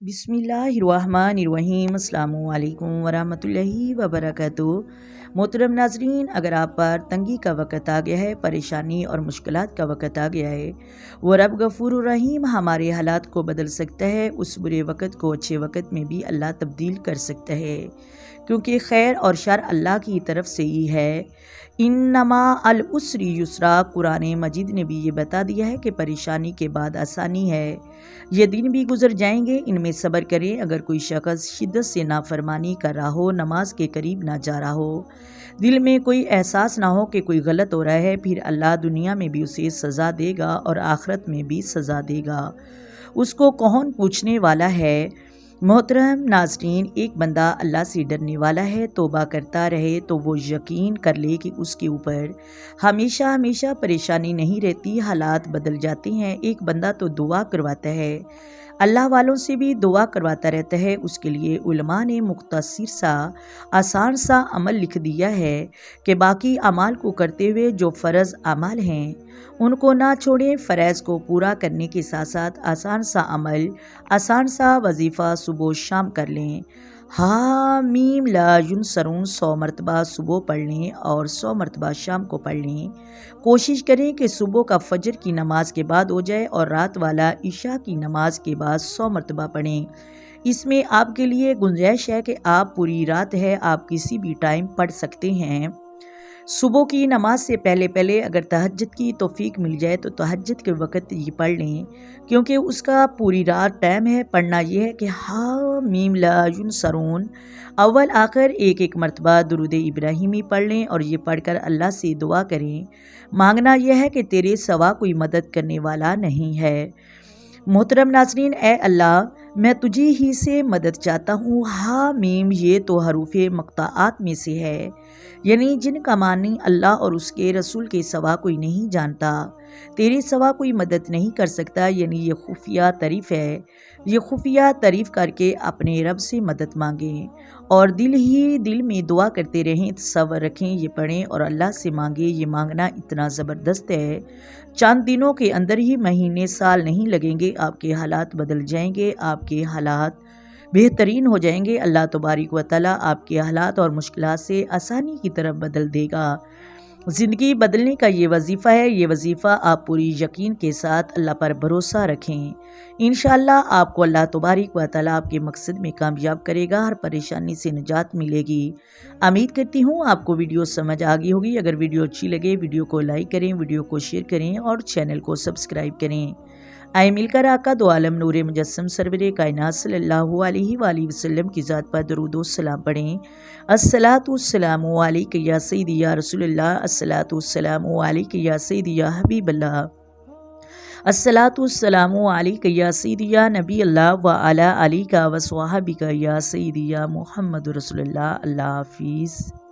بسم اللہ الرحمن الرحیم۔ السلام علیکم ورحمۃ اللہ وبرکاتہ۔ محترم ناظرین، اگر آپ پر تنگی کا وقت آ گیا ہے، پریشانی اور مشکلات کا وقت آ گیا ہے، وہ رب غفور الرحیم ہمارے حالات کو بدل سکتا ہے۔ اس برے وقت کو اچھے وقت میں بھی اللہ تبدیل کر سکتا ہے، کیونکہ خیر اور شر اللہ کی طرف سے ہی ہے۔ انما العسر یسرا، قرآن مجید نے بھی یہ بتا دیا ہے کہ پریشانی کے بعد آسانی ہے۔ یہ دن بھی گزر جائیں گے، ان میں صبر کریں۔ اگر کوئی شخص شدت سے نافرمانی کر رہا ہو، نماز کے قریب نہ جا رہا ہو، دل میں کوئی احساس نہ ہو کہ کوئی غلط ہو رہا ہے، پھر اللہ دنیا میں بھی اسے سزا دے گا اور آخرت میں بھی سزا دے گا۔ اس کو کون پوچھنے والا ہے؟ محترم ناظرین، ایک بندہ اللہ سے ڈرنے والا ہے، توبہ کرتا رہے تو وہ یقین کر لے کہ اس کے اوپر ہمیشہ ہمیشہ پریشانی نہیں رہتی، حالات بدل جاتے ہیں۔ ایک بندہ تو دعا کرواتا ہے، اللہ والوں سے بھی دعا کرواتا رہتا ہے، اس کے لیے علماء نے مختصر سا آسان سا عمل لکھ دیا ہے کہ باقی اعمال کو کرتے ہوئے جو فرض اعمال ہیں ان کو نہ چھوڑیں۔ فرائض کو پورا کرنے کے ساتھ ساتھ آسان سا عمل، آسان سا وظیفہ صبح و شام کر لیں۔ حامیم لا ینصرون 100 مرتبہ صبح پڑھ لیں اور 100 مرتبہ شام کو پڑھ لیں۔ کوشش کریں کہ صبح کا فجر کی نماز کے بعد ہو جائے اور رات والا عشاء کی نماز کے بعد 100 مرتبہ پڑھیں۔ اس میں آپ کے لیے گنجائش ہے کہ آپ پوری رات ہے، آپ کسی بھی ٹائم پڑھ سکتے ہیں۔ صبح کی نماز سے پہلے اگر تہجد کی توفیق مل جائے تو تہجد کے وقت یہ پڑھ لیں، کیونکہ اس کا پوری رات ٹائم ہے۔ پڑھنا یہ ہے کہ حامیم لا ینصرون، اول آخر ایک ایک مرتبہ درود ابراہیمی پڑھ لیں اور یہ پڑھ کر اللہ سے دعا کریں۔ مانگنا یہ ہے کہ تیرے سوا کوئی مدد کرنے والا نہیں ہے۔ محترم ناظرین، اے اللہ، میں تجھی ہی سے مدد چاہتا ہوں۔ حامیم یہ تو حروف مقطعات میں سے ہے، یعنی جن کا معنی اللہ اور اس کے رسول کے سوا کوئی نہیں جانتا، تیرے سوا کوئی مدد نہیں کر سکتا، یعنی یہ خفیہ تعریف ہے۔ یہ خفیہ تعریف کر کے اپنے رب سے مدد مانگیں اور دل ہی دل میں دعا کرتے رہیں، تصور رکھیں، یہ پڑھیں اور اللہ سے مانگیں۔ یہ مانگنا اتنا زبردست ہے، چند دنوں کے اندر ہی مہینے سال نہیں لگیں گے، آپ کے حالات بدل جائیں گے، آپ کے حالات بہترین ہو جائیں گے۔ اللہ تبارک و تعالیٰ آپ کے حالات اور مشکلات سے آسانی کی طرف بدل دے گا۔ زندگی بدلنے کا یہ وظیفہ ہے، یہ وظیفہ آپ پوری یقین کے ساتھ اللہ پر بھروسہ رکھیں۔ انشاءاللہ آپ کو اللہ تبارک و تعالیٰ آپ کے مقصد میں کامیاب کرے گا، ہر پریشانی سے نجات ملے گی۔ امید کرتی ہوں آپ کو ویڈیو سمجھ آ گئی ہوگی۔ اگر ویڈیو اچھی لگے ویڈیو کو لائک کریں، ویڈیو کو شیئر کریں اور چینل کو سبسکرائب کریں۔ آئے مل کر آقا دو عالم نور مجسم سرور کائنات صلی اللہ علیہ وآلہ وسلم کی ذات پر درود و سلام پڑھیں۔ الصلاۃ والسلام علیک یا سیدی یا رسول اللہ، الصلاۃ والسلام علیک یا سیدی یا حبیب اللہ، الصلاۃ والسلام علیک یا سیدی یا نبی اللہ وعلی آلک وصحبہ یا سیدی یا محمد رسول اللہ۔ اللہ حافظ۔